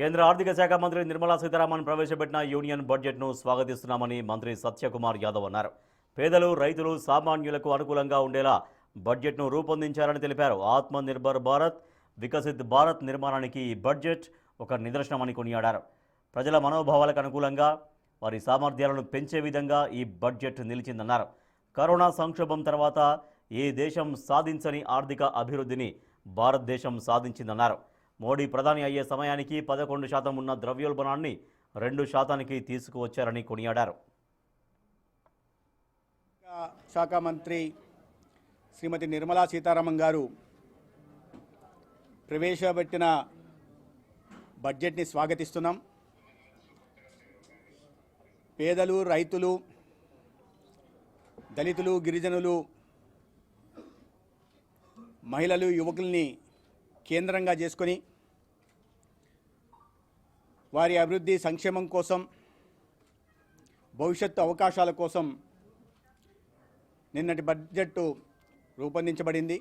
కేంద్ర ఆర్థిక శాఖ మంత్రి నిర్మలా సీతారామన్ ప్రవేశపెట్టిన యూనియన్ బడ్జెట్ను స్వాగతిస్తున్నామని మంత్రి సత్యకుమార్ యాదవ్ అన్నారు. పేదలు, రైతులు, సామాన్యులకు అనుకూలంగా ఉండేలా బడ్జెట్ను రూపొందించారని తెలిపారు. ఆత్మ నిర్భర్ భారత్, వికసిత్ భారత్ నిర్మాణానికి ఈ బడ్జెట్ ఒక నిదర్శనమని కొనియాడారు. ప్రజల మనోభావాలకు అనుకూలంగా వారి సామర్థ్యాలను పెంచే విధంగా ఈ బడ్జెట్ నిలిచిందన్నారు. కరోనా సంక్షోభం తర్వాత ఏ దేశం సాధించని ఆర్థిక అభివృద్ధిని భారతదేశం సాధించిందన్నారు. మోడీ ప్రధాని అయ్యే సమయానికి 11% ఉన్న ద్రవ్యోల్బణాన్ని 2%కి తీసుకువచ్చారని కొనియాడారు. శాఖ మంత్రి శ్రీమతి నిర్మలా సీతారామన్ గారు ప్రవేశపెట్టిన బడ్జెట్ని స్వాగతిస్తున్నాం. పేదలు, రైతులు, దళితులు, గిరిజనులు, మహిళలు, యువకుల్ని కేంద్రంగా చేసుకొని వారి అభివృద్ధి, సంక్షేమం కోసం, భవిష్యత్తు అవకాశాల కోసం నిన్నటి బడ్జెట్ రూపొందించబడింది.